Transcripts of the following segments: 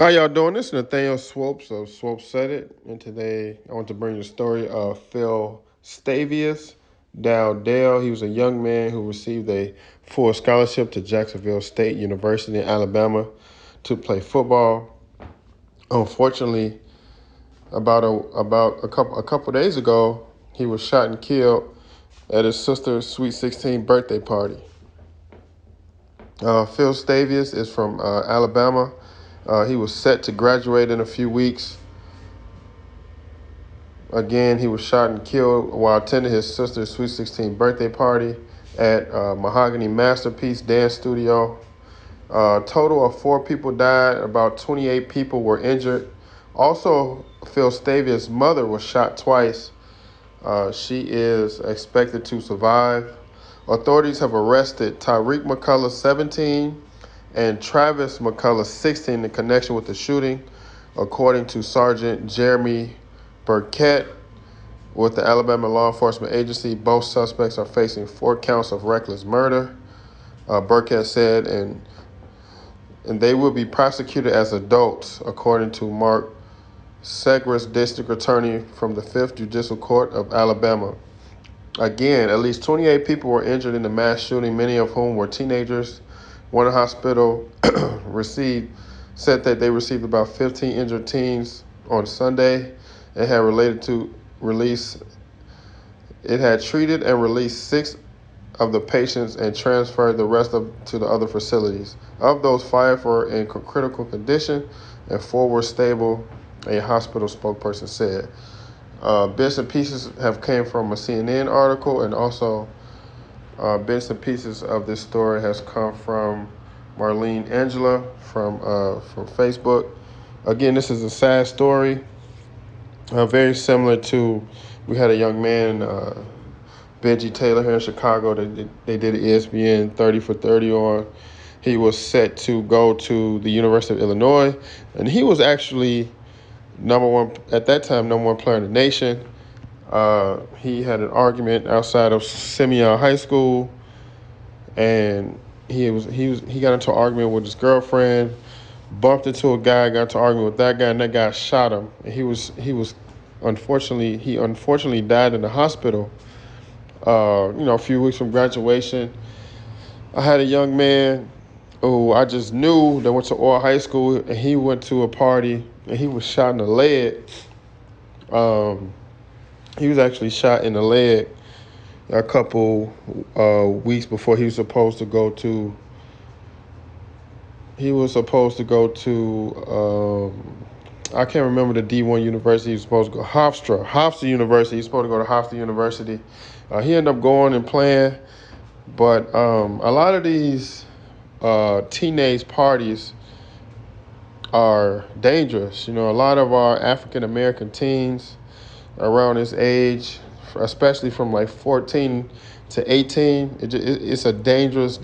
How y'all doing? This is Nathaniel Swopes of Swope Said It, and today I want to bring the story of Phil Stavius Dowdell. He was a young man who received a full scholarship to Jacksonville State University in Alabama to play football. Unfortunately, about a couple days ago, he was shot and killed at his sister's Sweet 16 birthday party. Phil Stavius is from Alabama. He was set to graduate in a few weeks. Again, he was shot and killed while attending his sister's Sweet 16 birthday party at Mahogany Masterpiece Dance Studio. Total of 4 people died. About 28 people were injured. Also, Phil Stavius' mother was shot twice. She is expected to survive. Authorities have arrested Tyreek McCullough, 17, and Travis McCullough, 16, in connection with the shooting, according to Sergeant Jeremy Burkett with the Alabama Law Enforcement Agency. Both suspects are facing 4 counts of reckless murder, Burkett said, and they will be prosecuted as adults, according to Mark Segras, District Attorney from the 5th Judicial Court of Alabama. Again, at least 28 people were injured in the mass shooting, many of whom were teenagers. One hospital said that they received about 15 injured teens on Sunday. It had treated and released 6 of the patients and transferred the rest to the other facilities. Of those, 5 were in critical condition and 4 were stable, a hospital spokesperson said. Bits and pieces have came from a CNN article, and also bits and pieces of this story has come from Marlene Angela from Facebook. Again, this is a sad story, very similar to, we had a young man, Benji Taylor, here in Chicago, that they did an ESPN 30 for 30 on. He was set to go to the University of Illinois, and he was actually number one player in the nation. He had an argument outside of Simeon High School, and he got into an argument with his girlfriend, bumped into a guy, got into an argument with that guy, and that guy shot him. And he unfortunately died in the hospital. A few weeks from graduation. I had a young man who I just knew that went to Orr High School, and he went to a party and he was shot in the leg. He was actually shot in the leg a couple weeks before he was supposed to go to. I can't remember the D1 university he was supposed to go. Hofstra University. He was supposed to go to Hofstra University. He ended up going and playing, but a lot of these teenage parties are dangerous. A lot of our African American teens around this age, especially from like 14 to 18, it's a dangerous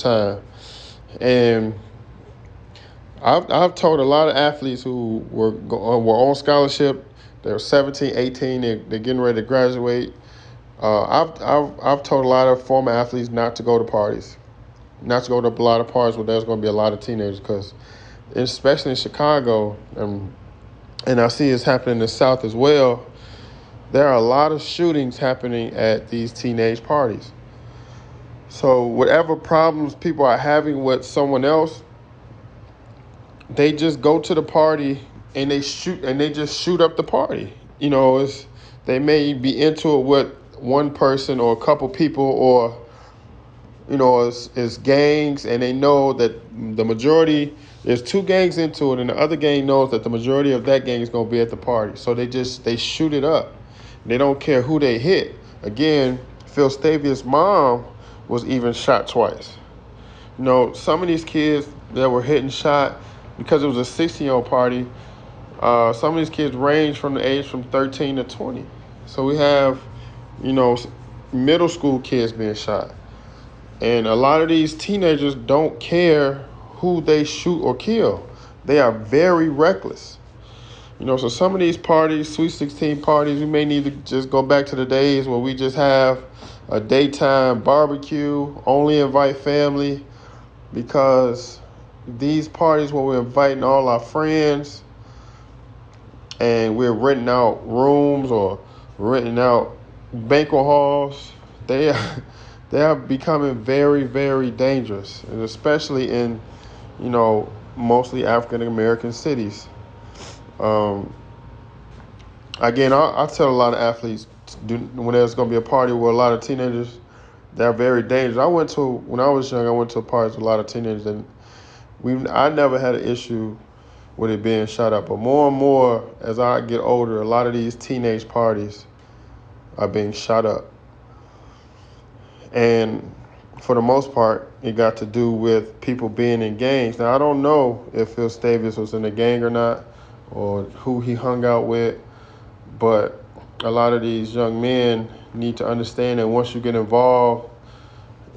time. And I've told a lot of athletes who were on scholarship, they're 17, 18, they're getting ready to graduate. I've told a lot of former athletes not to go to parties, not to go to a lot of parties where there's going to be a lot of teenagers, because especially in Chicago, and I see it's happening in the South as well, there are a lot of shootings happening at these teenage parties. So whatever problems people are having with someone else, they just go to the party and they just shoot up the party. They may be into it with one person or a couple people, or it's gangs, and they know that the majority, there's 2 gangs into it, and the other gang knows that the majority of that gang is going to be at the party. So they shoot it up. They don't care who they hit. Again, Phil Stavius' mom was even shot twice. Some of these kids that were hit and shot, because it was a 16-year-old party, some of these kids range from the age from 13 to 20. So we have, middle school kids being shot. And a lot of these teenagers don't care who they shoot or kill. They are very reckless. So some of these parties, Sweet 16 parties, we may need to just go back to the days where we just have a daytime barbecue, only invite family, because these parties where we're inviting all our friends and we're renting out rooms or renting out banquet halls, they are, they are becoming very, very dangerous, and especially in, mostly African American cities. Um, Again, I tell a lot of athletes when there's going to be a party with a lot of teenagers, they're very dangerous. When I was young, I went to parties with a lot of teenagers, and I never had an issue with it being shut up. But more and more, as I get older, a lot of these teenage parties are being shut up. And for the most part, it got to do with people being in gangs. Now, I don't know if Phil Davis was in a gang or not, or who he hung out with, but a lot of these young men need to understand that once you get involved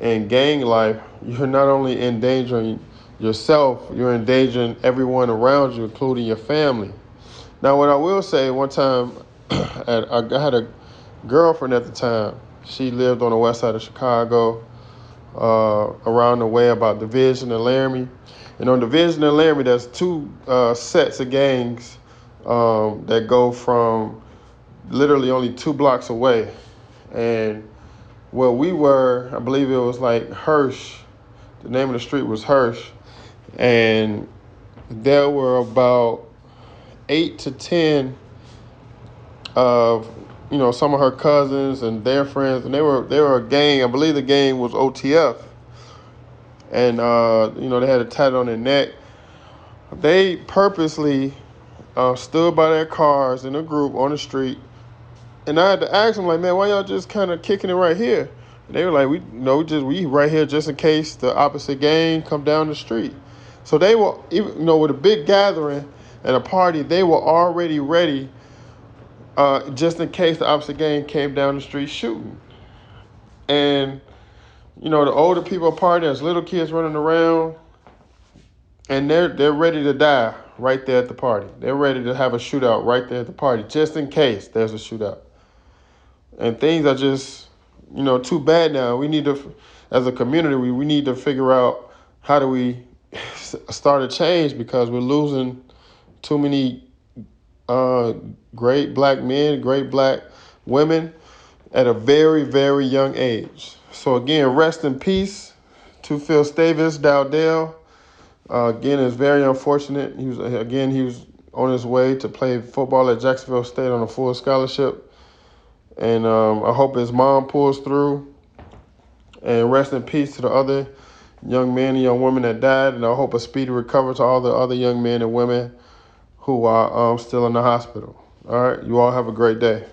in gang life, you're not only endangering yourself, you're endangering everyone around you, including your family. Now, what I will say, one time, I had a girlfriend at the time. She lived on the west side of Chicago, around the way about Division and Laramie. And on Division and Laramie, there's two sets of gangs that go from literally only 2 blocks away. And where we were, I believe it was like Hirsch. The name of the street was Hirsch. And there were about 8 to 10 of, some of her cousins and their friends. And they were a gang. I believe the gang was OTF. And, they had it tatted on their neck. They purposely stood by their cars in a group on the street. And I had to ask them, like, man, why y'all just kind of kicking it right here? And they were like, we right here just in case the opposite gang come down the street. So they were, even with a big gathering and a party, they were already ready, just in case the opposite gang came down the street shooting. And the older people party, there's little kids running around, and they're ready to die right there at the party. They're ready to have a shootout right there at the party, just in case there's a shootout. And things are just, too bad now. We need to, as a community, we need to figure out how do we start a change, because we're losing too many great black men, great black women at a very, very young age. So again, rest in peace to Phil Davis Dowdell. Again, it's very unfortunate. He was on his way to play football at Jacksonville State on a full scholarship. And I hope his mom pulls through. And rest in peace to the other young men and young women that died. And I hope a speedy recovery to all the other young men and women who are still in the hospital. All right. You all have a great day.